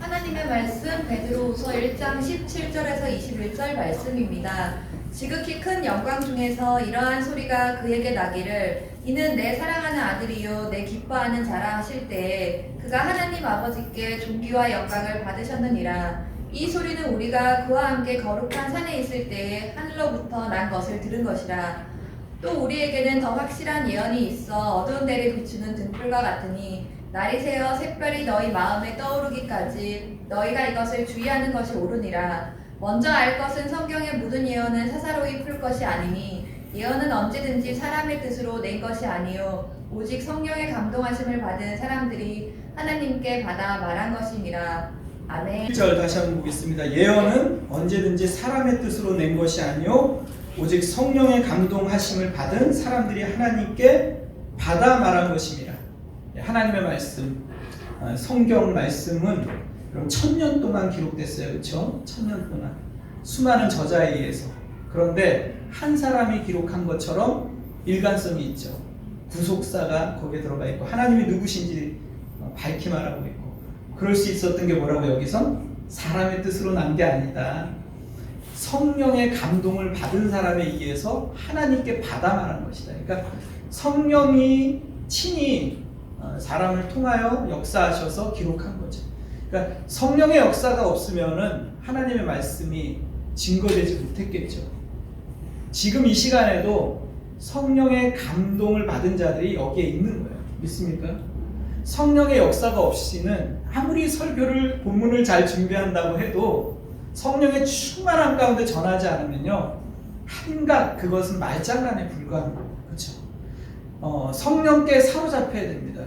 하나님의 말씀 베드로후서 1장 17절에서 21절 말씀입니다. 지극히 큰 영광 중에서 이러한 소리가 그에게 나기를 이는 내 사랑하는 아들이요 내 기뻐하는 자라 하실 때에 그가 하나님 아버지께 존귀와 영광을 받으셨느니라. 이 소리는 우리가 그와 함께 거룩한 산에 있을 때에 하늘로부터 난 것을 들은 것이라. 또 우리에게는 더 확실한 예언이 있어 어두운 데를 비추는 등불과 같으니 날이 새어 샛별이 너희 마음에 떠오르기까지 너희가 이것을 주의하는 것이 옳으니라. 먼저 알 것은 성경의 모든 예언은 사사로이 풀 것이 아니니 예언은 언제든지 사람의 뜻으로 낸 것이 아니요 오직 성령의 감동하심을 받은 사람들이 하나님께 받아 말한 것이니라. 아멘. 1절 다시 한번 보겠습니다. 예언은 언제든지 사람의 뜻으로 낸 것이 아니요 오직 성령의 감동하심을 받은 사람들이 하나님께 받아 말한 것입니다. 하나님의 말씀, 성경 말씀은 1000년 동안 기록됐어요. 그렇죠? 1000년 동안 수많은 저자에 의해서. 그런데 한 사람이 기록한 것처럼 일관성이 있죠. 구속사가 거기에 들어가 있고 하나님이 누구신지 밝히 말하고 있고, 그럴 수 있었던 게 뭐라고 여기서? 사람의 뜻으로 난 게 아니다. 성령의 감동을 받은 사람에 의해서 하나님께 받아 말한 것이다. 그러니까 성령이 친히 사람을 통하여 역사하셔서 기록한 거죠. 그러니까 성령의 역사가 없으면은 하나님의 말씀이 증거되지 못했겠죠. 지금 이 시간에도 성령의 감동을 받은 자들이 여기에 있는 거예요. 믿습니까? 성령의 역사가 없이는 아무리 설교를 본문을 잘 준비한다고 해도 성령의 충만함 가운데 전하지 않으면요, 한갓 그것은 말장난에 불과한 거예요. 그렇죠? 성령께 사로잡혀야 됩니다.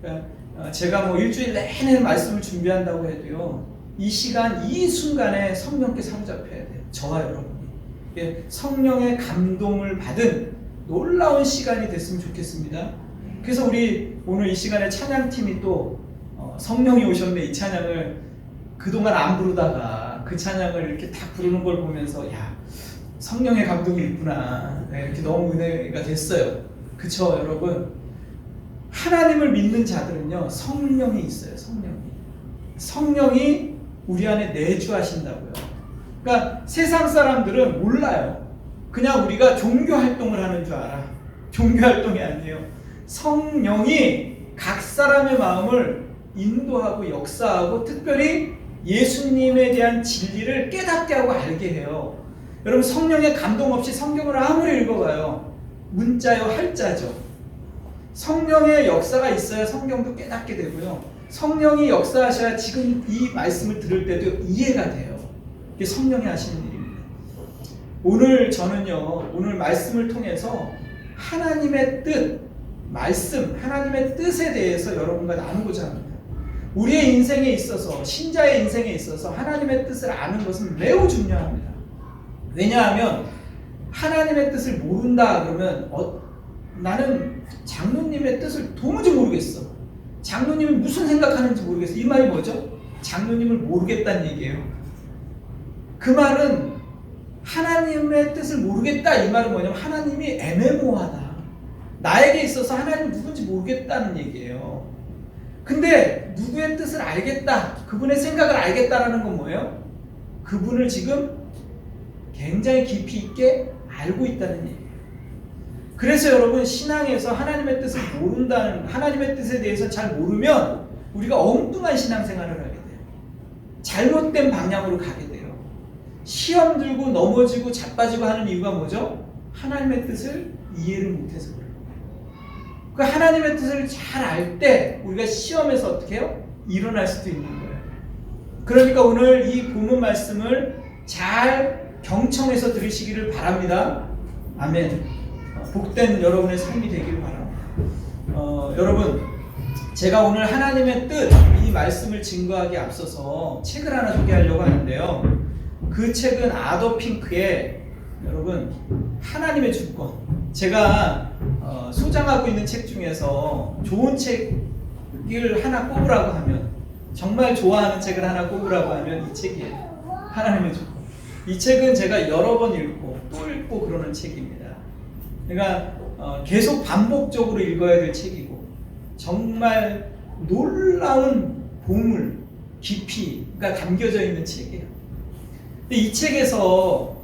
그러니까 제가 일주일 내내 말씀을 준비한다고 해도요, 이 시간, 이 순간에 성령께 사로잡혀야 돼요. 저와 여러분이. 성령의 감동을 받은 놀라운 시간이 됐으면 좋겠습니다. 그래서 우리 오늘 이 시간에 찬양팀이 또 성령이 오셨네, 이 찬양을 그동안 안 부르다가 그 찬양을 이렇게 딱 부르는 걸 보면서, 야, 성령의 감동이 있구나, 이렇게 너무 은혜가 됐어요. 그쵸, 여러분? 하나님을 믿는 자들은요, 성령이 있어요. 성령이 우리 안에 내주하신다고요. 그러니까 세상 사람들은 몰라요. 그냥 우리가 종교 활동을 하는 줄 알아. 종교 활동이 아니에요. 성령이 각 사람의 마음을 인도하고 역사하고 특별히 예수님에 대한 진리를 깨닫게 하고 알게 해요. 여러분, 성령의 감동 없이 성경을 아무리 읽어봐요, 문자요 할자죠. 성령의 역사가 있어야 성경도 깨닫게 되고요, 성령이 역사하셔야 지금 이 말씀을 들을 때도 이해가 돼요. 이게 성령이 하시는 일입니다. 오늘 저는요, 오늘 말씀을 통해서 하나님의 뜻, 말씀, 하나님의 뜻에 대해서 여러분과 나누고자 합니다. 우리의 인생에 있어서, 신자의 인생에 있어서 하나님의 뜻을 아는 것은 매우 중요합니다. 왜냐하면 하나님의 뜻을 모른다 그러면 나는 장로님의 뜻을 도무지 모르겠어, 장로님이 무슨 생각하는지 모르겠어, 이 말이 뭐죠? 장로님을 모르겠다는 얘기예요. 그 말은 하나님의 뜻을 모르겠다, 이 말은 뭐냐면 하나님이 애매모호하다, 나에게 있어서 하나님 누군지 모르겠다는 얘기예요. 근데 누구의 뜻을 알겠다, 그분의 생각을 알겠다라는 건 뭐예요? 그분을 지금 굉장히 깊이 있게 알고 있다는 얘기예요. 그래서 여러분, 신앙에서 하나님의 뜻을 모른다는, 하나님의 뜻에 대해서 잘 모르면 우리가 엉뚱한 신앙생활을 하게 돼요. 잘못된 방향으로 가게 돼요. 시험 들고 넘어지고 자빠지고 하는 이유가 뭐죠? 하나님의 뜻을 이해를 못해서 그래요. 그 하나님의 뜻을 잘 알 때 우리가 시험에서 어떻게 해요? 일어날 수도 있는 거예요. 그러니까 오늘 이 본문 말씀을 잘 경청해서 들으시기를 바랍니다. 아멘. 복된 여러분의 삶이 되기를 바랍니다. 여러분, 제가 오늘 하나님의 뜻, 이 말씀을 증거하기 앞서서 책을 하나 소개하려고 하는데요, 그 책은 아더 핑크의, 여러분, 하나님의 주권. 제가 소장하고 있는 책 중에서 좋은 책을 하나 꼽으라고 하면, 정말 좋아하는 책을 하나 꼽으라고 하면 이 책이에요. 하나님의 주권. 이 책은 제가 여러 번 읽고 또 읽고 그러는 책입니다. 그러니까 계속 반복적으로 읽어야 될 책이고, 정말 놀라운 보물, 깊이가 담겨져 있는 책이에요. 근데 이 책에서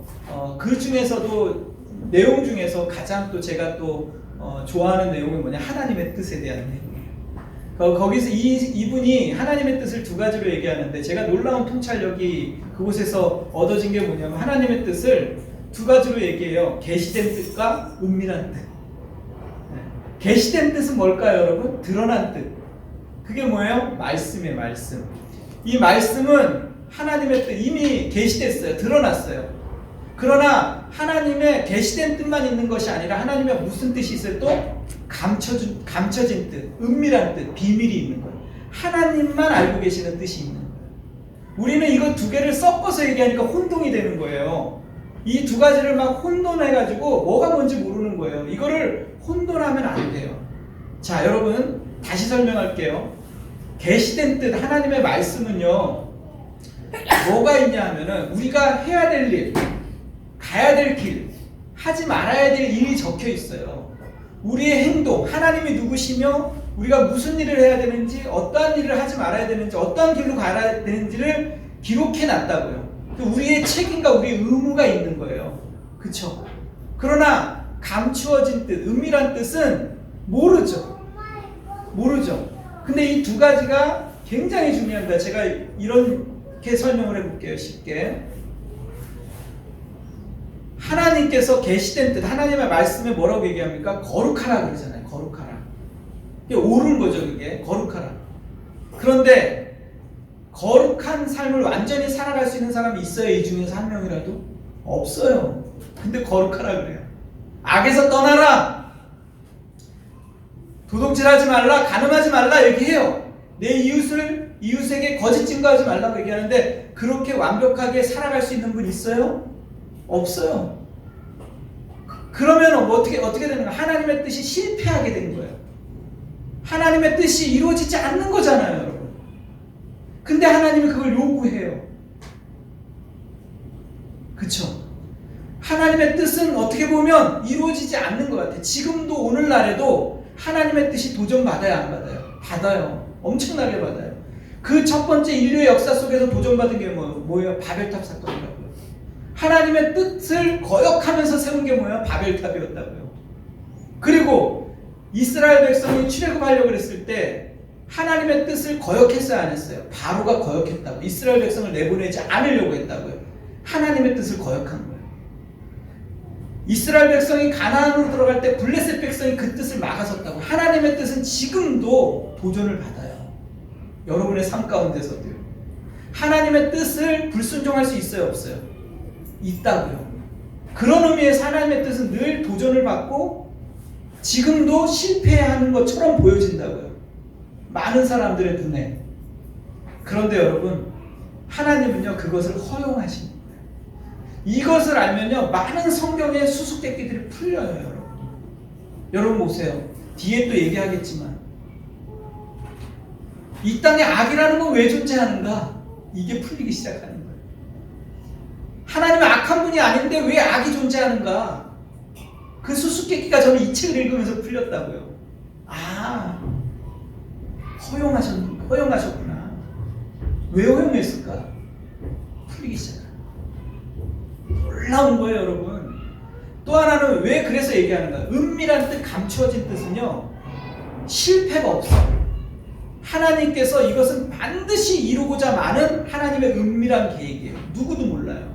그 중에서도 내용 중에서 가장 또 제가 또 좋아하는 내용은 뭐냐, 하나님의 뜻에 대한 내용이에요. 거기서 이분이 하나님의 뜻을 두 가지로 얘기하는데, 제가 놀라운 통찰력이 그곳에서 얻어진 게 뭐냐면 하나님의 뜻을 두 가지로 얘기해요. 계시된 뜻과 은밀한 뜻. 계시된 뜻은 뭘까요, 여러분? 드러난 뜻. 그게 뭐예요? 말씀이에요, 말씀. 이 말씀은 하나님의 뜻, 이미 계시됐어요. 드러났어요. 그러나 하나님의 계시된 뜻만 있는 것이 아니라 하나님의 무슨 뜻이 있어요? 또 감춰진 뜻, 은밀한 뜻, 비밀이 있는 거예요. 하나님만 알고 계시는 뜻이 있는 거예요. 우리는 이거 두 개를 섞어서 얘기하니까 혼동이 되는 거예요. 이 두 가지를 막 혼돈해가지고 뭐가 뭔지 모르는 거예요. 이거를 혼돈하면 안 돼요. 자, 여러분 다시 설명할게요. 계시된 뜻, 하나님의 말씀은요, 뭐가 있냐 하면은 우리가 해야 될 일, 가야 될 길, 하지 말아야 될 일이 적혀 있어요. 우리의 행동, 하나님이 누구시며 우리가 무슨 일을 해야 되는지, 어떠한 일을 하지 말아야 되는지, 어떠한 길로 가야 되는지를 기록해 놨다고요. 우리의 책임과 우리의 의무가 있는 거예요. 그쵸? 그러나 감추어진 뜻, 은밀한 뜻은 모르죠. 근데 이 두 가지가 굉장히 중요합니다. 제가 이렇게 설명을 해볼게요. 쉽게. 하나님께서 계시된 뜻, 하나님의 말씀에 뭐라고 얘기합니까? 거룩하라 그러잖아요. 거룩하라. 이게 옳은 거죠. 그게 거룩하라. 그런데 거룩한 삶을 완전히 살아갈 수 있는 사람이 있어요? 이 중에서 한 명이라도? 없어요. 근데 거룩하라 그래요. 악에서 떠나라, 도둑질하지 말라, 간음하지 말라 이렇게 해요. 내 이웃에게 거짓 증거하지 말라고 얘기하는데, 그렇게 완벽하게 살아갈 수 있는 분 있어요? 없어요. 그러면 어떻게 되는 거예요? 하나님의 뜻이 실패하게 된 거예요. 하나님의 뜻이 이루어지지 않는 거잖아요, 여러분. 근데 하나님이 그걸 요구해요. 그쵸? 하나님의 뜻은 어떻게 보면 이루어지지 않는 것 같아요. 지금도 오늘날에도 하나님의 뜻이 도전받아야 안 받아요? 받아요. 엄청나게 받아요. 그 첫 번째 인류의 역사 속에서 도전받은 게 뭐예요? 바벨탑 사건이라고요. 하나님의 뜻을 거역하면서 세운 게 뭐예요? 바벨탑이었다고요. 그리고 이스라엘 백성이 출애굽하려고 했을 때 하나님의 뜻을 거역했어요, 안 했어요? 바로가 거역했다고. 이스라엘 백성을 내보내지 않으려고 했다고요. 하나님의 뜻을 거역한 거예요. 이스라엘 백성이 가나안으로 들어갈 때 블레셋 백성이 그 뜻을 막아섰다고. 하나님의 뜻은 지금도 도전을 받아요. 여러분의 삶 가운데서도요. 하나님의 뜻을 불순종할 수 있어요, 없어요? 있다고요. 그런 의미에서 하나님의 뜻은 늘 도전을 받고 지금도 실패하는 것처럼 보여진다고요. 많은 사람들의 눈에. 그런데 여러분, 하나님은요, 그것을 허용하십니다. 이것을 알면요, 많은 성경의 수수께끼들이 풀려요, 여러분. 여러분 보세요. 뒤에 또 얘기하겠지만, 이 땅에 악이라는 건 왜 존재하는가? 이게 풀리기 시작하는 거예요. 하나님은 악한 분이 아닌데 왜 악이 존재하는가? 그 수수께끼가 저는 이 책을 읽으면서 풀렸다고요. 아, 허용하셨구나. 왜 허용했을까? 풀리기 시작합니다. 놀라운 거예요, 여러분. 또 하나는 왜 그래서 얘기하는가? 은밀한 뜻, 감추어진 뜻은요, 실패가 없어. 하나님께서 이것은 반드시 이루고자 많은 하나님의 은밀한 계획이에요. 누구도 몰라요.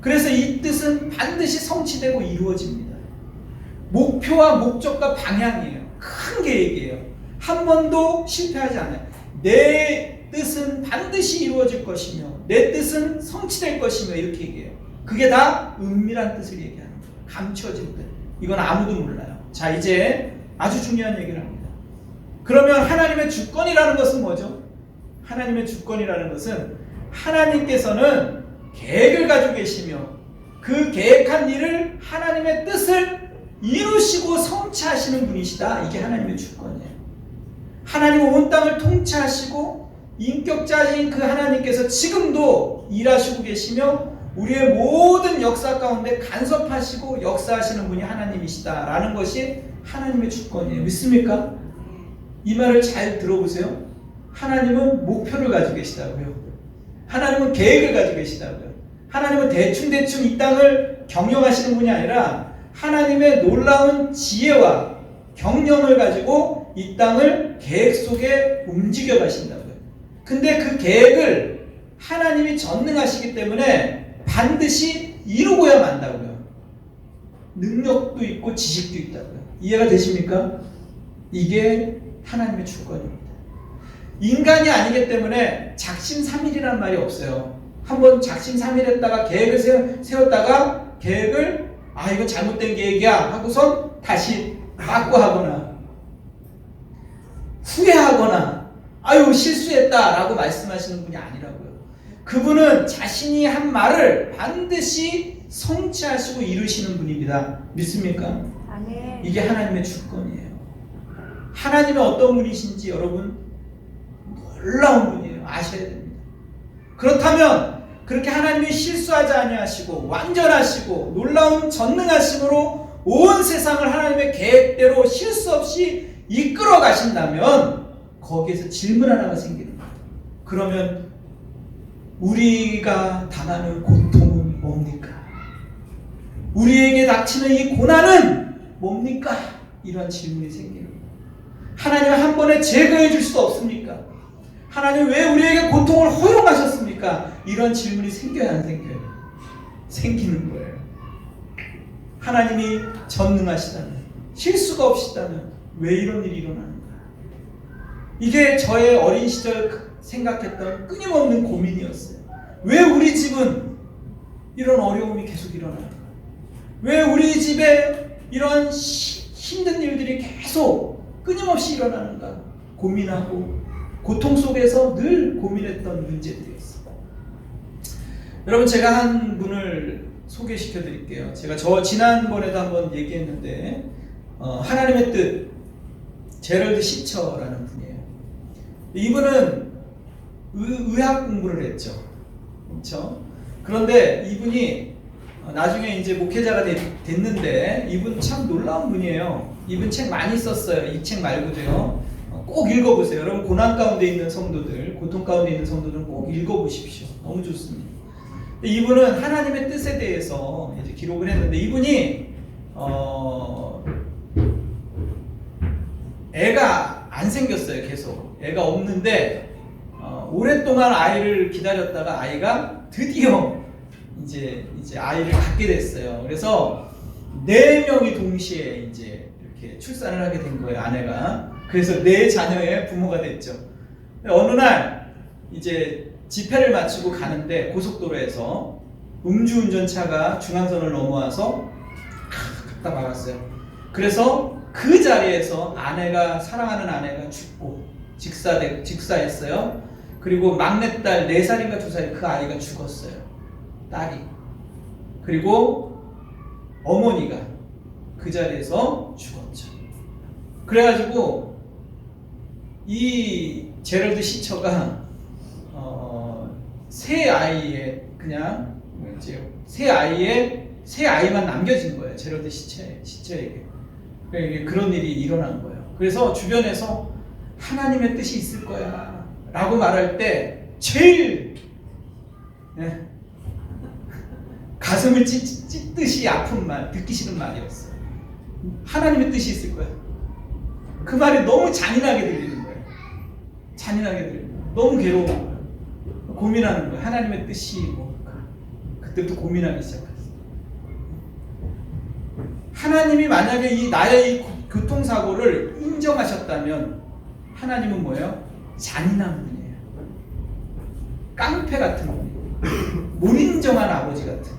그래서 이 뜻은 반드시 성취되고 이루어집니다. 목표와 목적과 방향이에요. 큰 계획이에요. 한 번도 실패하지 않아요. 내 뜻은 반드시 이루어질 것이며 내 뜻은 성취될 것이며 이렇게 얘기해요. 그게 다 은밀한 뜻을 얘기하는 거예요. 감춰진 뜻. 이건 아무도 몰라요. 자, 이제 아주 중요한 얘기를 합니다. 그러면 하나님의 주권이라는 것은 뭐죠? 하나님의 주권이라는 것은 하나님께서는 계획을 가지고 계시며 그 계획한 일을 하나님의 뜻을 이루시고 성취하시는 분이시다. 이게 하나님의 주권이에요. 하나님은 온 땅을 통치하시고 인격자인 그 하나님께서 지금도 일하시고 계시며 우리의 모든 역사 가운데 간섭하시고 역사하시는 분이 하나님이시다라는 것이 하나님의 주권이에요. 믿습니까? 이 말을 잘 들어보세요. 하나님은 목표를 가지고 계시다고요. 하나님은 계획을 가지고 계시다고요. 하나님은 대충대충 이 땅을 경영하시는 분이 아니라 하나님의 놀라운 지혜와 경영을 가지고 이 땅을 계획 속에 움직여 가신다고요. 근데 그 계획을 하나님이 전능하시기 때문에 반드시 이루고야 만다고요. 능력도 있고 지식도 있다고요. 이해가 되십니까? 이게 하나님의 주권입니다. 인간이 아니기 때문에 작심삼일이라는 말이 없어요. 한번 작심삼일했다가 계획을 세웠다가 계획을 이거 잘못된 계획이야 하고선 다시 바꿔 하거나 후회하거나 아유 실수했다라고 말씀하시는 분이 아니라고요. 그분은 자신이 한 말을 반드시 성취하시고 이루시는 분입니다. 믿습니까? 아멘. 이게 하나님의 주권이에요. 하나님은 어떤 분이신지 여러분 놀라운 분이에요. 아셔야 됩니다. 그렇다면 그렇게 하나님이 실수하지 아니하시고 완전하시고 놀라운 전능하심으로 온 세상을 하나님의 계획대로 실수 없이 이끌어 가신다면 거기에서 질문 하나가 생기는 거예요. 그러면 우리가 당하는 고통은 뭡니까? 우리에게 닥치는 이 고난은 뭡니까? 이런 질문이 생기는 거예요. 하나님은 한 번에 제거해 줄 수 없습니까? 하나님 왜 우리에게 고통을 허용하셨습니까? 이런 질문이 생겨야 안 생겨요? 생기는 거예요. 하나님이 전능하시다면 실수가 없시다면 왜 이런 일이 일어나는가? 이게 저의 어린 시절 생각했던 끊임없는 고민이었어요. 왜 우리 집은 이런 어려움이 계속 일어나는가? 왜 우리 집에 이런 힘든 일들이 계속 끊임없이 일어나는가? 고민하고 고통 속에서 늘 고민했던 문제들이었어요. 여러분 제가 한 분을 소개시켜 드릴게요. 제가 지난번에도 한번 얘기했는데 하나님의 뜻 제럴드 시처라는 분이에요. 이분은 의학 공부를 했죠. 그렇죠? 그런데 이분이 나중에 이제 목회자가 됐는데 이분 참 놀라운 분이에요. 이분 책 많이 썼어요. 이 책 말고도요. 꼭 읽어보세요. 여러분 고난 가운데 있는 성도들, 고통 가운데 있는 성도들은 꼭 읽어보십시오. 너무 좋습니다. 이분은 하나님의 뜻에 대해서 이제 기록을 했는데 이분이 애가 안 생겼어요. 계속 애가 없는데 오랫동안 아이를 기다렸다가 아이가 드디어 이제 아이를 갖게 됐어요. 그래서 4명이 동시에 이제 이렇게 출산을 하게 된 거예요. 아내가. 그래서 4자녀의 부모가 됐죠. 어느 날 이제 집회를 마치고 가는데 고속도로에서 음주운전차가 중앙선을 넘어와서 갖다 박았어요. 그래서 그 자리에서 사랑하는 아내가 죽고 직사했어요. 그리고 막내딸 4살인가 2살 그 아이가 죽었어요. 딸이. 그리고 어머니가 그 자리에서 죽었죠. 그래가지고 이 제럴드 시처가 세 아이의 그냥 이제 세 아이만 남겨진 거예요. 제럴드 시처에게. 그런 일이 일어난 거예요. 그래서 주변에서 하나님의 뜻이 있을 거야 라고 말할 때 제일 가슴을 찢듯이 아픈 말, 듣기 싫은 말이었어요. 하나님의 뜻이 있을 거야. 그 말이 너무 잔인하게 들리는 거예요. 잔인하게 들리는 거예요. 너무 괴로운 거예요. 고민하는 거예요. 하나님의 뜻이 뭘까? 그때부터 고민하기 시작했어요. 하나님이 만약에 나의 이 교통사고를 인정하셨다면 하나님은 뭐예요? 잔인한 분이에요. 깡패 같은 분이에요. 못 인정한 아버지 같은.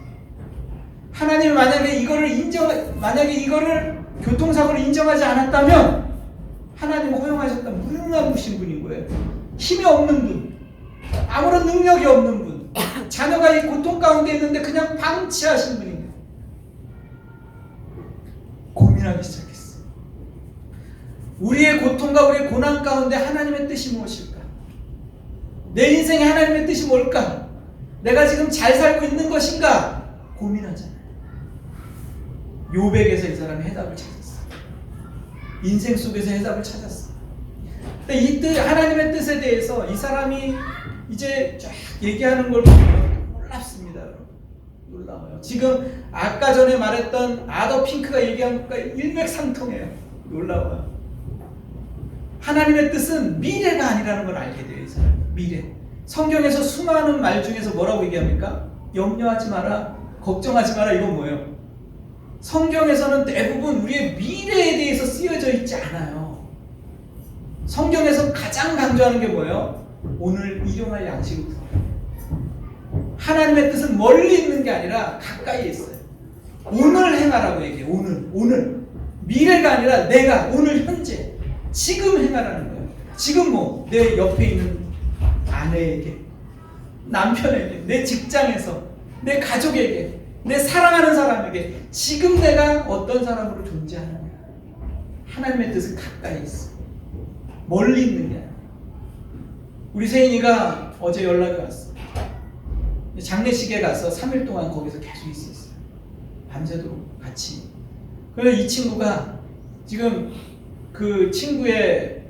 하나님이 만약에 이거를 교통사고를 인정하지 않았다면 하나님은 허용하셨던 무능하신 분인 거예요. 힘이 없는 분, 아무런 능력이 없는 분, 자녀가 이 고통 가운데 있는데 그냥 방치하신 분인 거예요. 고민하기 시작했어요. 우리의 고통과 우리의 고난 가운데 하나님의 뜻이 무엇일까? 내 인생에 하나님의 뜻이 뭘까? 내가 지금 잘 살고 있는 것인가? 고민하잖아요. 욥에게서 이 사람이 해답을 찾았어요. 인생 속에서 해답을 찾았어요. 근데 이 뜻, 하나님의 뜻에 대해서 이 사람이 이제 쫙 얘기하는 걸 보면 놀랍습니다. 놀라워요. 지금 아까 전에 말했던 아더 핑크가 얘기한 것과 일맥상통해요. 놀라워요. 하나님의 뜻은 미래가 아니라는 걸 알게 돼요. 이 사람. 미래. 성경에서 수많은 말 중에서 뭐라고 얘기합니까? 염려하지 마라, 걱정하지 마라. 이건 뭐예요? 성경에서는 대부분 우리의 미래에 대해서 쓰여져 있지 않아요. 성경에서 가장 강조하는 게 뭐예요? 오늘 일용할 양식을 구하라. 하나님의 뜻은 멀리 있는 게 아니라 가까이에 있어요. 오늘 행하라고 얘기해요. 오늘. 미래가 아니라 내가 오늘 현재 지금 행하라는 거예요. 지금 뭐 내 옆에 있는 아내에게, 남편에게, 내 직장에서, 내 가족에게, 내 사랑하는 사람에게 지금 내가 어떤 사람으로 존재하느냐. 하나님의 뜻은 가까이 있어. 멀리 있는 게 아니야. 우리 세인이가 어제 연락이 왔어. 장례식에 가서 3일 동안 거기서 계속 있었어요. 밤새도록 같이. 그래서 이 친구가 지금 그 친구의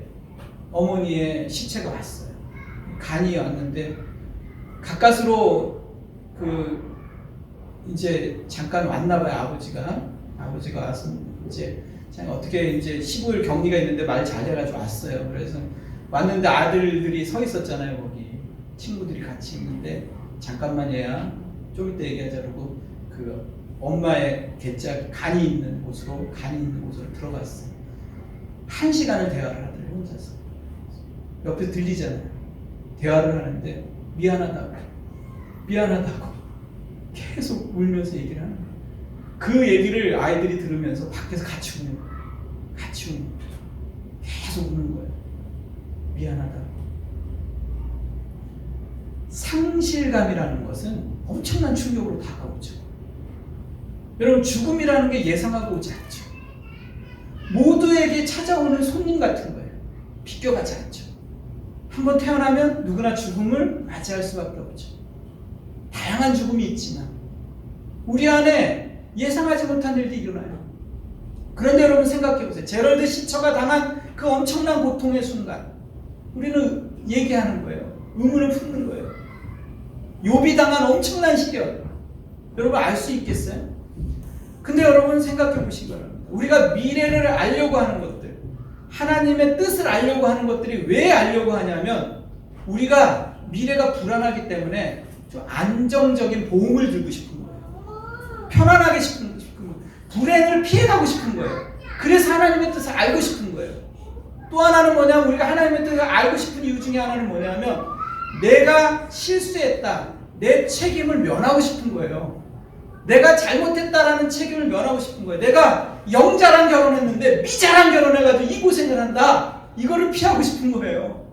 어머니의 시체가 왔어요. 간이 왔는데 가까스로 그 이제 잠깐 왔나봐요. 아버지가 와서 이제 어떻게 이제 15일 격리가 있는데 말 잘해가지고 왔어요. 그래서 왔는데 아들들이 서 있었잖아요. 거기 친구들이 같이 있는데 잠깐만 얘야 좀 이따 얘기하자 그러고 그 엄마의 괴짝 간이 있는 곳으로 들어갔어요. 1시간을 대화를 하더래요. 혼자서. 옆에 들리잖아요. 대화를 하는데 미안하다고 계속 울면서 얘기를 하는 거예요. 그 얘기를 아이들이 들으면서 밖에서 같이 우는 거예요. 계속 우는 거예요. 미안하다고. 상실감이라는 것은 엄청난 충격으로 다가오죠. 여러분, 죽음이라는 게 예상하고 오지 않죠. 모두에게 찾아오는 손님 같은 거예요. 비껴가지 않죠. 한번 태어나면 누구나 죽음을 맞이할 수밖에 없죠. 다양한 죽음이 있지만 우리 안에 예상하지 못한 일도 일어나요. 그런데 여러분 생각해 보세요. 제럴드 시처가 당한 그 엄청난 고통의 순간 우리는 얘기하는 거예요. 의문을 품는 거예요. 욥이 당한 엄청난 시련 여러분 알 수 있겠어요? 근데 여러분 생각해 보시기 바랍니다. 우리가 미래를 알려고 하는 것들, 하나님의 뜻을 알려고 하는 것들이 왜 알려고 하냐면 우리가 미래가 불안하기 때문에 좀 안정적인 보험을 들고 싶은 거예요. 편안하게 싶은 거예요. 불행을 피해가고 싶은 거예요. 그래서 하나님의 뜻을 알고 싶은 거예요. 또 하나는 뭐냐면 우리가 하나님의 뜻을 알고 싶은 이유 중에 하나는 뭐냐면 내가 실수했다. 내 책임을 면하고 싶은 거예요. 내가 잘못했다라는 책임을 면하고 싶은 거예요. 내가 영자랑 결혼했는데 미자랑 결혼해가지고 이 고생을 한다. 이거를 피하고 싶은 거예요.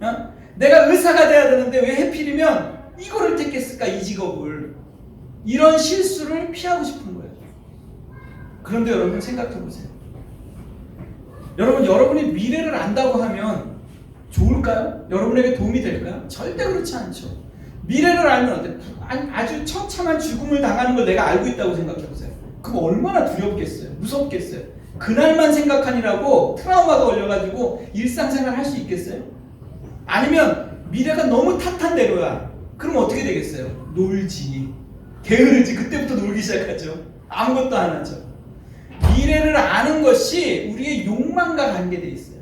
어? 내가 의사가 돼야 되는데 왜 해필이면 이거를 택했을까, 이 직업을. 이런 실수를 피하고 싶은 거예요. 그런데 여러분 생각해 보세요. 여러분이 미래를 안다고 하면 좋을까요? 여러분에게 도움이 될까요? 절대 그렇지 않죠. 미래를 알면 어때? 아주 처참한 죽음을 당하는 걸 내가 알고 있다고 생각해 보세요. 그거 얼마나 두렵겠어요? 무섭겠어요? 그날만 생각하니라고 트라우마가 걸려가지고 일상생활 할 수 있겠어요? 아니면 미래가 너무 탓한 대로야. 그럼 어떻게 되겠어요? 놀지, 게으르지. 그때부터 놀기 시작하죠. 아무것도 안 하죠. 미래를 아는 것이 우리의 욕망과 관계되어 있어요.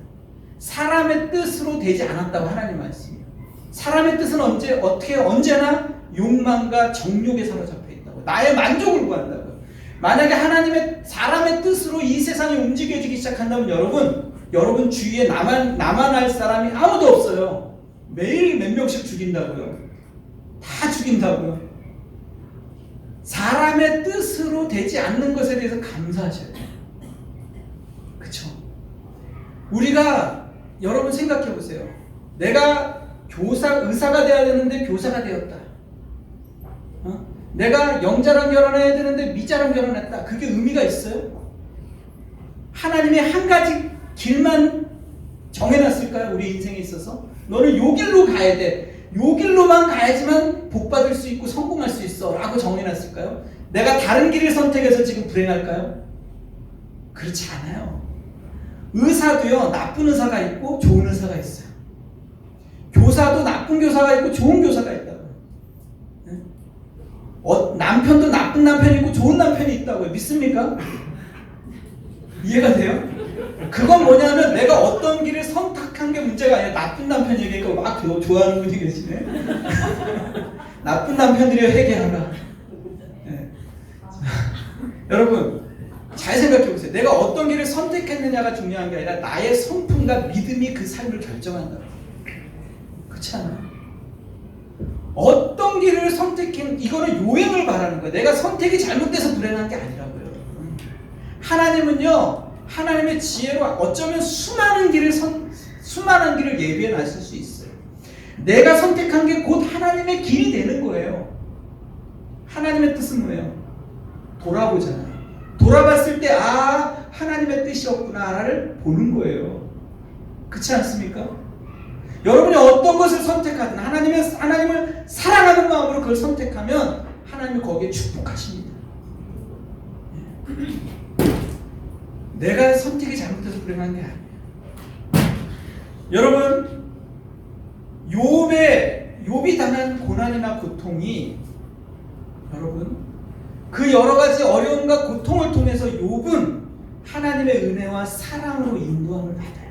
사람의 뜻으로 되지 않았다고 하나님 말씀이에요. 사람의 뜻은 언제나 욕망과 정욕에 사로잡혀 있다고. 나의 만족을 구한다고요. 만약에 사람의 뜻으로 이 세상이 움직여지기 시작한다면 여러분 주위에 나만 할 사람이 아무도 없어요. 매일 몇 명씩 죽인다고요. 다 죽인다고요. 사람의 뜻으로 되지 않는 것에 대해서 감사하셔야 돼요. 그쵸? 우리가 여러분 생각해 보세요. 내가 의사가 되어야 되는데 교사가 되었다. 내가 영자랑 결혼해야 되는데 미자랑 결혼했다. 그게 의미가 있어요? 하나님이 한 가지 길만 정해놨을까요? 우리 인생에 있어서? 너는 요 길로 가야 돼. 요 길로만 가야지만 복 받을 수 있고 성공할 수 있어 라고 정해놨을까요? 내가 다른 길을 선택해서 지금 불행할까요? 그렇지 않아요. 의사도요, 나쁜 의사가 있고 좋은 의사가 있어요. 교사도 나쁜 교사가 있고 좋은 교사가 있다고요. 남편도 나쁜 남편이 있고 좋은 남편이 있다고요. 믿습니까? 이해가 돼요? 그건 뭐냐면 내가 어떤 길을 선택한 게 문제가 아니라 나쁜 남편 얘기니까 막 좋아하는 분이 계시네. 나쁜 남편들이 회개하라. 네. 여러분 잘 생각해 보세요. 내가 어떤 길을 선택했느냐가 중요한 게 아니라 나의 성품과 믿음이 그 삶을 결정한다. 그렇지 않아요? 어떤 길을 선택했, 이거는 요행을 말하는 거예요. 내가 선택이 잘못돼서 불행한 게 아니라고요. 하나님은요, 하나님의 지혜로 어쩌면 수많은 길을 예비해 놨을 수 있어요. 내가 선택한 게 곧 하나님의 길이 되는 거예요. 하나님의 뜻은 뭐예요? 돌아보잖아요. 돌아봤을 때, 아, 하나님의 뜻이었구나를 보는 거예요. 그렇지 않습니까? 여러분이 어떤 것을 선택하든 하나님을 사랑하는 마음으로 그걸 선택하면 하나님이 거기에 축복하십니다. 내가 선택이 잘못해서 불행한 게 아니에요. 여러분, 욥이 당한 고난이나 고통이, 여러분, 그 여러 가지 어려움과 고통을 통해서 욥은 하나님의 은혜와 사랑으로 인도함을 받아요.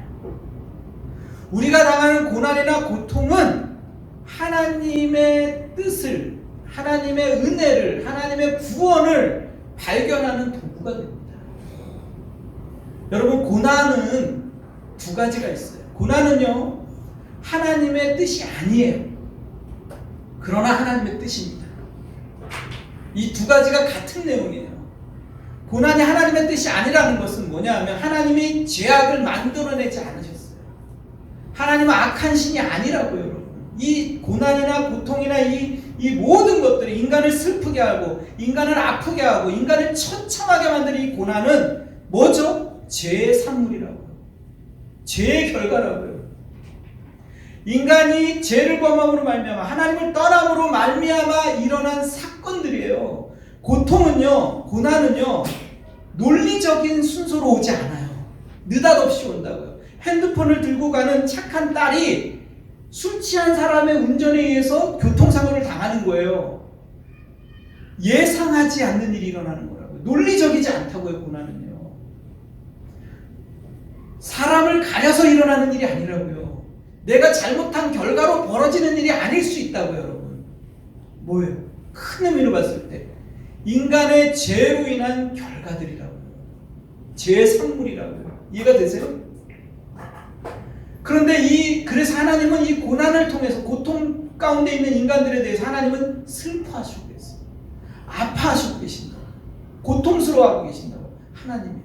우리가 당하는 고난이나 고통은 하나님의 뜻을, 하나님의 은혜를, 하나님의 구원을 발견하는 도구가 됩니다. 여러분, 고난은 두 가지가 있어요. 고난은요, 하나님의 뜻이 아니에요. 그러나 하나님의 뜻입니다. 이 두 가지가 같은 내용이에요. 고난이 하나님의 뜻이 아니라는 것은 뭐냐 하면 하나님이 죄악을 만들어내지 않으셨어요. 하나님은 악한 신이 아니라고요, 여러분. 이 고난이나 고통이나 이 모든 것들이 인간을 슬프게 하고 인간을 아프게 하고 인간을 처참하게 만드는 이 고난은 뭐죠? 죄의 산물이라고요. 죄의 결과라고요. 인간이 죄를 범함으로 말미암아 하나님을 떠남으로 말미암아 일어난 사건들이에요. 고난은요 논리적인 순서로 오지 않아요. 느닷없이 온다고요. 핸드폰을 들고 가는 착한 딸이 술 취한 사람의 운전에 의해서 교통사고를 당하는 거예요. 예상하지 않는 일이 일어나는 거라고요. 논리적이지 않다고요. 고난은요. 사람을 가려서 일어나는 일이 아니라고요. 내가 잘못한 결과로 벌어지는 일이 아닐 수 있다고요, 여러분. 뭐예요? 큰 의미로 봤을 때 인간의 죄로 인한 결과들이라고요. 죄의 산물이라고요. 이해가 되세요? 그런데 그래서 하나님은 이 고난을 통해서 고통 가운데 있는 인간들에 대해서 하나님은 슬퍼하시고 계세요. 아파하시고 계신다. 고통스러워하고 계신다고. 하나님이.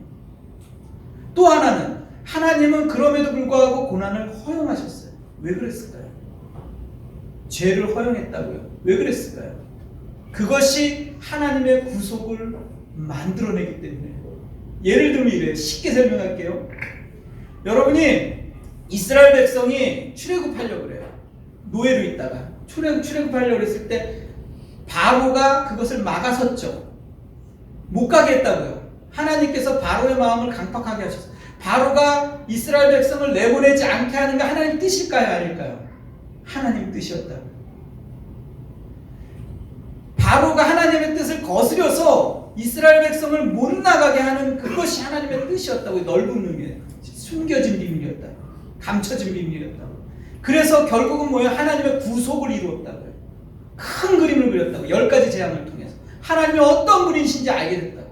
또 하나는 하나님은 그럼에도 불구하고 고난을 허용하셨어요. 왜 그랬을까요? 죄를 허용했다고요. 왜 그랬을까요? 그것이 하나님의 구속을 만들어내기 때문에. 예를 들면 이래요. 쉽게 설명할게요. 여러분이 이스라엘 백성이 출애굽하려고 그래요. 노예로 있다가 출애굽하려고 했을 때 바로가 그것을 막아섰죠. 못 가게 했다고요. 하나님께서 바로의 마음을 강팍하게 하셨어요. 바로가 이스라엘 백성을 내보내지 않게 하는 게 하나님 뜻일까요? 아닐까요? 하나님 뜻이었다고요. 바로가 하나님의 뜻을 거스려서 이스라엘 백성을 못 나가게 하는 그것이 하나님의 뜻이었다고요. 넓은 의미에 숨겨진 비밀이었다고. 감춰진 비밀이었다고. 그래서 결국은 뭐예요? 하나님의 구속을 이루었다고요. 큰 그림을 그렸다고. 10가지 재앙을 통해서 하나님이 어떤 분이신지 알게 됐다고.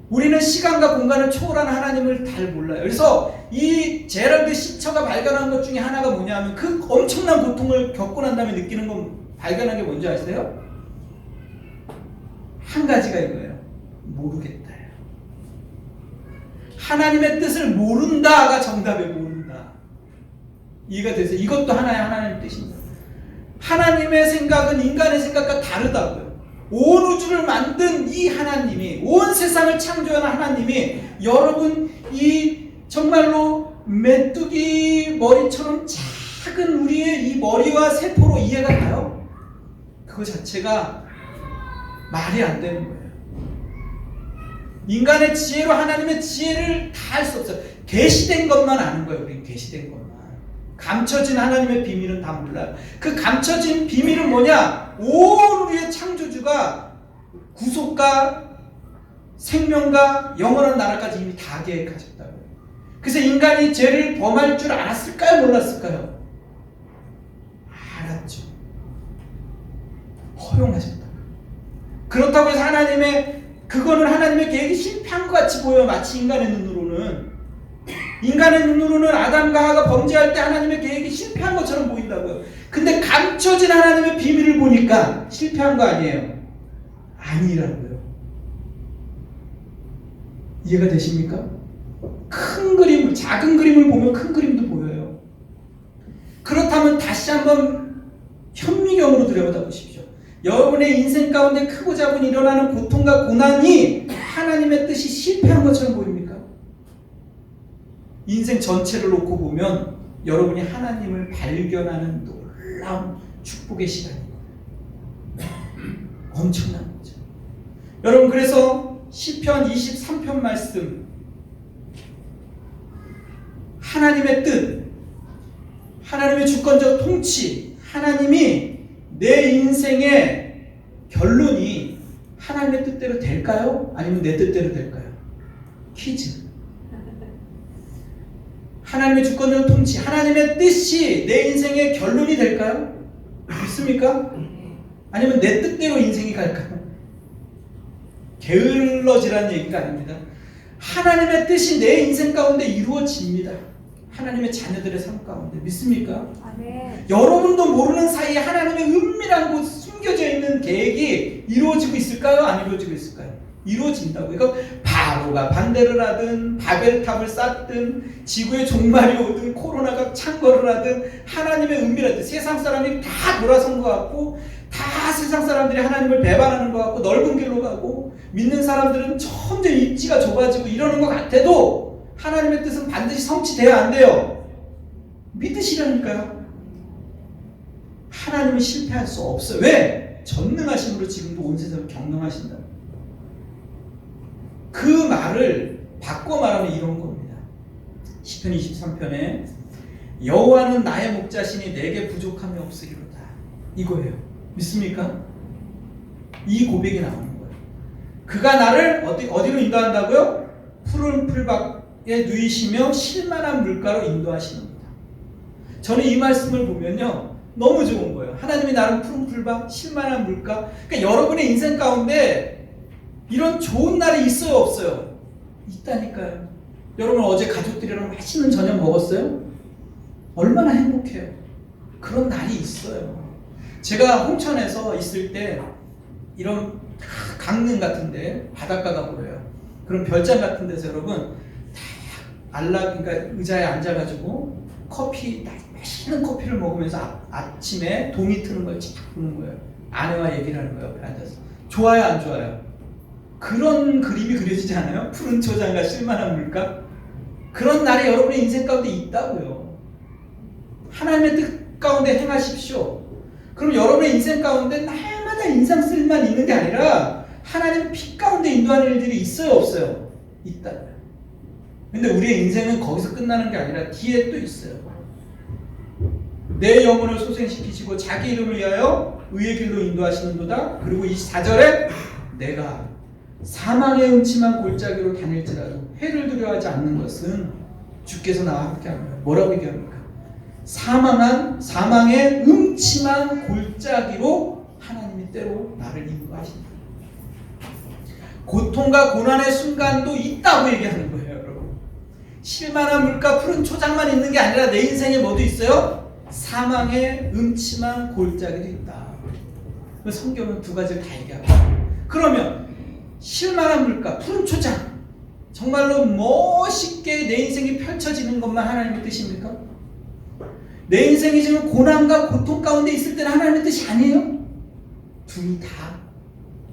우리는 시간과 공간을 초월하는 하나님을 잘 몰라요. 그래서 이 제럴드 시처가 발견한 것 중에 하나가 뭐냐면 그 엄청난 고통을 겪고 난 다음에 느끼는 건 발견한 게 뭔지 아세요? 한 가지가 이거예요. 모르겠다예요. 하나님의 뜻을 모른다가 정답이에요. 모른다. 이해가 되세요? 이것도 하나의 뜻입니다. 하나님의 생각은 인간의 생각과 다르다고요. 온 우주를 만든 이 하나님이, 온 세상을 창조한 하나님이 여러분 이 정말로 메뚜기 머리처럼 작은 우리의 이 머리와 세포로 이해가 가요? 그거 자체가 말이 안 되는 거예요. 인간의 지혜로 하나님의 지혜를 다 할 수 없어요. 계시된 것만 아는 거예요. 우리는 계시된 것만. 감춰진 하나님의 비밀은 다 몰라요. 그 감춰진 비밀은 뭐냐? 온 우리의 창조주가 구속과 생명과 영원한 나라까지 이미 다 계획하셨다고요. 그래서 인간이 죄를 범할 줄 알았을까요? 몰랐을까요? 알았죠. 허용하셨다고요. 그렇다고 해서 그거는 하나님의 계획이 실패한 것 같이 보여요. 마치 인간의 눈으로는. 인간의 눈으로는 아담과 하와가 범죄할 때 하나님의 계획이 실패한 것처럼 보인다고요. 근데 감춰진 하나님의 비밀을 보니까 실패한 거 아니에요. 아니라고요. 이해가 되십니까? 큰 그림을, 작은 그림을 보면 큰 그림도 보여요. 그렇다면 다시 한번 현미경으로 들여다보다 보십시오. 여러분의 인생 가운데 크고 작은 일어나는 고통과 고난이 하나님의 뜻이 실패한 것처럼 보입니까? 인생 전체를 놓고 보면 여러분이 하나님을 발견하는 놀라운 축복의 시간입니다. 엄청난 거죠. 여러분, 그래서 시편 23편 말씀, 하나님의 뜻, 하나님의 주권적 통치, 하나님이 내 인생의 결론이 하나님의 뜻대로 될까요? 아니면 내 뜻대로 될까요? 퀴즈. 하나님의 주권적 통치, 하나님의 뜻이 내 인생의 결론이 될까요? 믿습니까? 아니면 내 뜻대로 인생이 갈까요? 게을러지라는 얘기가 아닙니다. 하나님의 뜻이 내 인생 가운데 이루어집니다. 하나님의 자녀들의 삶 가운데. 믿습니까? 아멘. 여러분도 모르는 사이에 하나님의 은밀한 곳 숨겨져 있는 계획이 이루어지고 있을까요? 안 이루어지고 있을까요? 이루어진다고. 이거 바로가 반대를 하든 바벨탑을 쌓든 지구의 종말이 오든 코로나가 창궐을 하든 하나님의 은밀한 뜻. 세상 사람이 다 돌아선 것 같고 다 세상 사람들이 하나님을 배반하는 것 같고 넓은 길로 가고 믿는 사람들은 점점 입지가 좁아지고 이러는 것 같아도 하나님의 뜻은 반드시 성취돼야 안 돼요. 믿으시려니까요. 하나님은 실패할 수 없어요. 왜? 전능하심으로 지금도 온 세상을 경영하신다. 그 말을 바꿔 말하면 이런 겁니다. 시편 23편에 여호와는 나의 목자시니 내게 부족함이 없으리로다. 이거예요. 믿습니까? 이 고백이 나오는 거예요. 그가 나를 어디로 인도한다고요? 푸른 풀밭에 누이시며 쉴만한 물가로 인도하시는구나. 저는 이 말씀을 보면요 너무 좋은 거예요. 하나님이 나를 푸른 풀밭, 쉴만한 물가. 그러니까 여러분의 인생 가운데 이런 좋은 날이 있어요, 없어요? 있다니까요. 여러분 어제 가족들이랑 맛있는 저녁 먹었어요? 얼마나 행복해요. 그런 날이 있어요. 제가 홍천에서 있을 때 이런 강릉 같은데 바닷가가 보여요. 그런 별장 같은 데서 여러분 그러니까 의자에 앉아가지고 맛있는 커피를 먹으면서 아침에 동이 트는 걸 쫙 보는 거예요. 아내와 얘기를 하는 거예요. 옆에 앉아서. 좋아요, 안 좋아요? 그런 그림이 그려지지 않아요? 푸른 초장과 쉴만한 물가? 그런 날이 여러분의 인생 가운데 있다고요. 하나님의 뜻 가운데 행하십시오. 그럼 여러분의 인생 가운데 날마다 인상 쓸 일만 있는 게 아니라 하나님 빛 가운데 인도하는 일들이 있어요, 없어요? 있다고요. 근데 우리의 인생은 거기서 끝나는 게 아니라 뒤에 또 있어요. 내 영혼을 소생시키시고 자기 이름을 위하여 의의 길로 인도하시는도다. 그리고 24절에 내가 사망의 음침한 골짜기로 다닐지라도 해를 두려워하지 않는 것은 주께서 나와 함께합니다. 뭐라고 얘기합니까? 사망의 음침한 골짜기로 하나님이 때로 나를 인도하신다. 고통과 고난의 순간도 있다고 얘기하는 거예요, 여러분. 쉴만한 물가 푸른 초장만 있는 게 아니라 내 인생에 뭐도 있어요? 사망의 음침한 골짜기도 있다. 성경은 두 가지를 다 얘기합니다. 그러면 쉴만한 물가, 푸른 초장, 정말로 멋있게 내 인생이 펼쳐지는 것만 하나님의 뜻입니까? 내 인생이 지금 고난과 고통 가운데 있을 때는 하나님의 뜻이 아니에요? 둘 다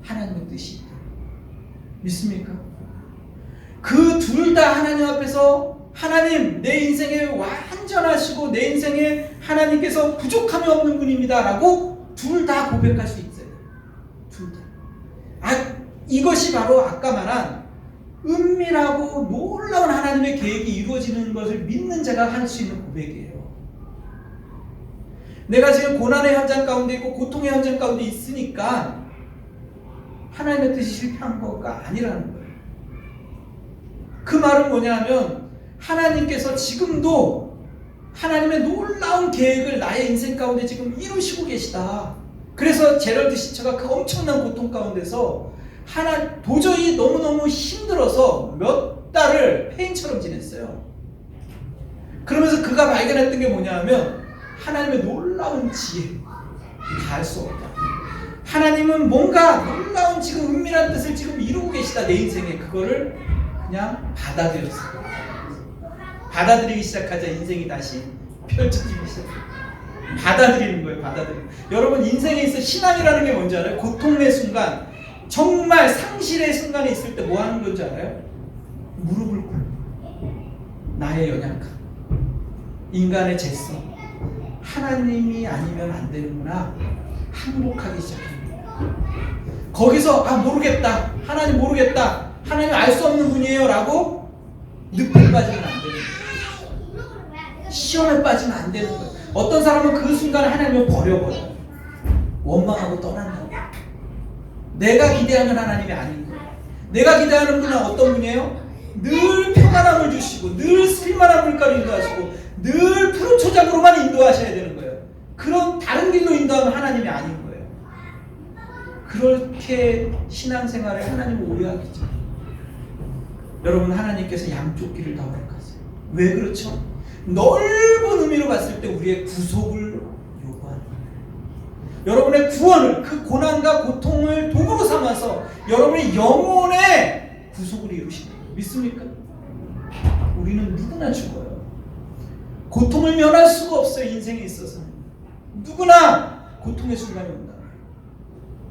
하나님의 뜻이다. 믿습니까? 그 둘 다 하나님 앞에서 하나님 내 인생에 완전하시고 내 인생에 하나님께서 부족함이 없는 분입니다 라고 둘 다 고백할 수 있어요. 둘 다. 이것이 바로 아까 말한 은밀하고 놀라운 하나님의 계획이 이루어지는 것을 믿는 자가 할 수 있는 고백이에요. 내가 지금 고난의 현장 가운데 있고 고통의 현장 가운데 있으니까 하나님의 뜻이 실패한 거가 아니라는 거예요. 그 말은 뭐냐면 하나님께서 지금도 하나님의 놀라운 계획을 나의 인생 가운데 지금 이루시고 계시다. 그래서 제럴드 시처가 그 엄청난 고통 가운데서 도저히 너무너무 힘들어서 몇 달을 폐인처럼 지냈어요. 그러면서 그가 발견했던 게 뭐냐면 하나님의 놀라운 지혜, 다 할 수 없다. 하나님은 뭔가 놀라운 지금 은밀한 뜻을 지금 이루고 계시다 내 인생에. 그거를 그냥 받아들였어요. 받아들이기 시작하자 인생이 다시 펼쳐지기 시작해요. 받아들이는 거예요. 받아들이는. 여러분 인생에 있어 신앙이라는 게 뭔지 알아요? 고통의 순간, 정말 상실의 순간에 있을 때 뭐 하는 건지 알아요? 무릎을 꿇고 나의 연약함, 인간의 죄성, 하나님이 아니면 안 되는구나 항복하기 시작합니다. 거기서 모르겠다, 하나님 모르겠다, 하나님 알 수 없는 분이에요 라고 늪에 빠지면 안 되는 거예요. 시험에 빠지면 안 되는 거예요. 어떤 사람은 그 순간에 하나님을 버려버려요. 원망하고 떠난다고. 내가 기대하는 하나님이 아닌 거예요. 내가 기대하는 분은 어떤 분이에요? 늘 평안함을 주시고 늘 쓸만한 물가로 인도하시고 늘 푸른 초장으로만 인도하셔야 되는 거예요. 그런 다른 길로 인도하면 하나님이 아닌 거예요. 그렇게 신앙생활에 하나님을 오해하기죠. 여러분 하나님께서 양쪽 길을 다 허락하세요. 왜 그렇죠? 넓은 의미로 봤을 때 우리의 구속을 요구하는 거예요. 여러분의 구원을, 그 고난과 고통을 도구로 삼아서 여러분의 영혼의 구속을 이루시는 거예요. 믿습니까? 우리는 누구나 죽어요. 고통을 면할 수가 없어요. 인생에 있어서는 누구나 고통의 순간이 온다.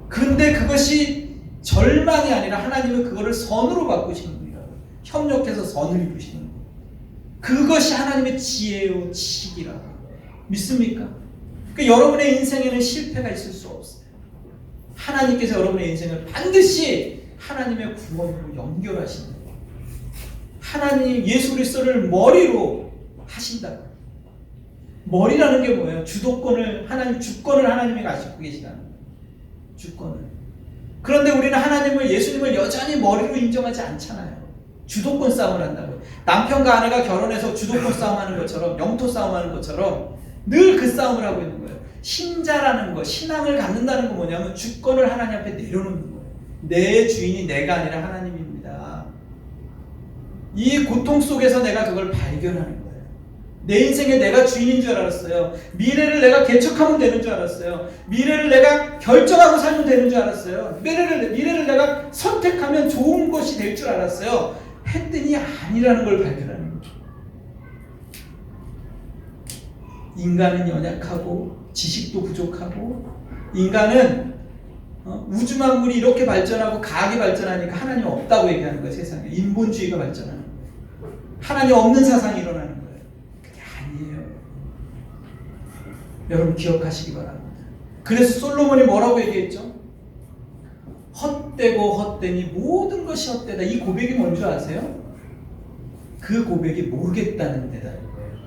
그런데 그것이 절망이 아니라 하나님은 그거를 선으로 바꾸시는 분이라고. 협력해서 선을 이루시는 거예요. 그것이 하나님의 지혜요 지식이라고. 믿습니까? 그러니까 여러분의 인생에는 실패가 있을 수 없어요. 하나님께서 여러분의 인생을 반드시 하나님의 구원으로 연결하시는 거예요. 하나님 예수 그리스도를 머리로 하신다. 머리라는 게 뭐예요? 주도권을 주권을 하나님이 가지고 계시다는 거예요. 주권을. 그런데 우리는 하나님을, 예수님을 여전히 머리로 인정하지 않잖아요. 주도권 싸움을 한다고요. 남편과 아내가 결혼해서 주도권 싸움하는 것처럼, 영토 싸움하는 것처럼 늘 그 싸움을 하고 있는 거예요. 신자라는 거, 신앙을 갖는다는 거 뭐냐면 주권을 하나님 앞에 내려놓는 거예요. 내 주인이 내가 아니라 하나님입니다. 이 고통 속에서 내가 그걸 발견하는 거예요. 내 인생에 내가 주인인 줄 알았어요. 미래를 내가 개척하면 되는 줄 알았어요. 미래를 내가 결정하고 살면 되는 줄 알았어요. 미래를 내가 선택하면 좋은 것이 될 줄 알았어요. 했더니 아니라는 걸 발견하는 거죠. 인간은 연약하고 지식도 부족하고 인간은 우주 만물이 이렇게 발전하고 과학이 발전하니까 하나님 없다고 얘기하는 거예요. 세상에 인본주의가 발전하는 거예요. 하나님 없는 사상이 일어나는 거예요. 그게 아니에요. 여러분 기억하시기 바랍니다. 그래서 솔로몬이 뭐라고 얘기했죠? 헛되고 헛되니 모든 것이 헛되다. 이 고백이 뭔지 아세요? 그 고백이 모르겠다는 데다.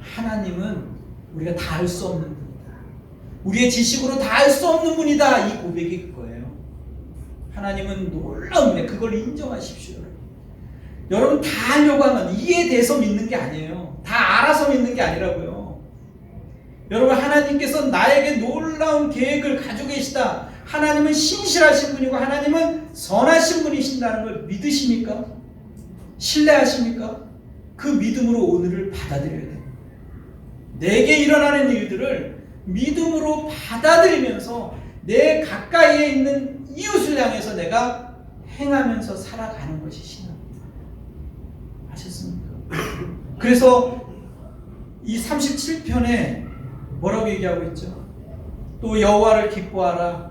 하나님은 우리가 다 알 수 없는 분이다. 우리의 지식으로 다 알 수 없는 분이다. 이 고백이 그거예요. 하나님은 놀라운 분이에요. 그걸 인정하십시오. 여러분 다 하려고 하면 이해돼서 믿는 게 아니에요. 다 알아서 믿는 게 아니라고요. 여러분 하나님께서 나에게 놀라운 계획을 가지고 계시다. 하나님은 신실하신 분이고 하나님은 선하신 분이신다는 걸 믿으십니까? 신뢰하십니까? 그 믿음으로 오늘을 받아들여야 돼요. 내게 일어나는 일들을 믿음으로 받아들이면서 내 가까이에 있는 이웃을 향해서 내가 행하면서 살아가는 것이 신앙입니다. 아셨습니까? 그래서 이 37편에 뭐라고 얘기하고 있죠? 또 여호와를 기뻐하라.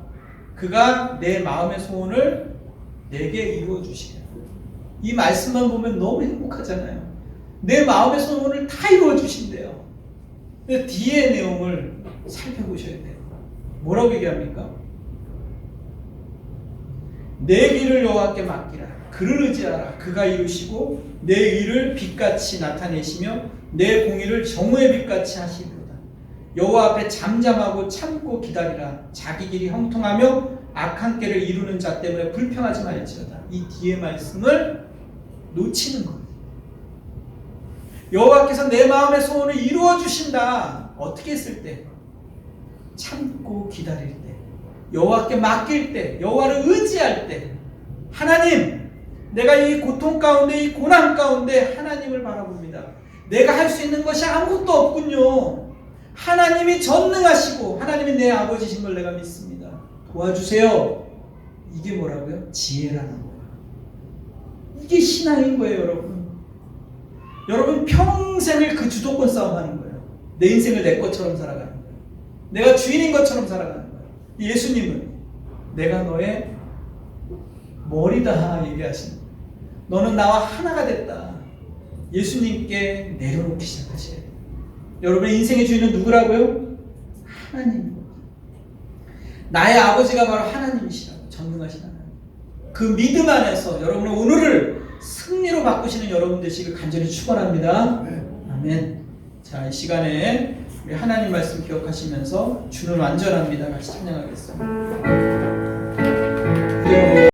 그가 내 마음의 소원을 내게 이루어 주시리라. 이 말씀만 보면 너무 행복하잖아요. 내 마음의 소원을 다 이루어 주신대요. 근데 뒤에 내용을 살펴보셔야 돼요. 뭐라고 얘기합니까? 내 길을 여호와께 맡기라. 그를 의지하라. 그가 이루시고 내 의를 빛같이 나타내시며 내 공의를 정오의 빛같이 하시리로다. 여호와 앞에 잠잠하고 참고 기다리라. 자기 길이 형통하며 악한 꾀를 이루는 자 때문에 불평하지 말지어다. 이 뒤에 말씀을 놓치는 거예요. 여호와께서 내 마음의 소원을 이루어 주신다. 어떻게 했을 때? 참고 기다릴 때, 여호와께 맡길 때, 여호와를 의지할 때. 하나님, 내가 이 고통 가운데, 이 고난 가운데 하나님을 바라봅니다. 내가 할 수 있는 것이 아무것도 없군요. 하나님이 전능하시고 하나님이 내 아버지신 걸 내가 믿습니다. 도와주세요. 이게 뭐라고요? 지혜라는 거예요. 이게 신앙인 거예요, 여러분. 여러분 평생을 그 주도권 싸움하는 거예요. 내 인생을 내 것처럼 살아가는 거예요. 내가 주인인 것처럼 살아가는 거예요. 예수님은 내가 너의 머리다 얘기하시는 거예요. 너는 나와 하나가 됐다. 예수님께 내려놓기 시작하셔야 돼요. 여러분의 인생의 주인은 누구라고요? 하나님입니다. 나의 아버지가 바로 하나님이시라고. 전능하신 하나님. 그 믿음 안에서 여러분의 오늘을 승리로 바꾸시는 여러분 되시길 간절히 축원합니다. 아멘. 자, 이 시간에 우리 하나님 말씀 기억하시면서 주는 완전합니다. 같이 찬양하겠습니다.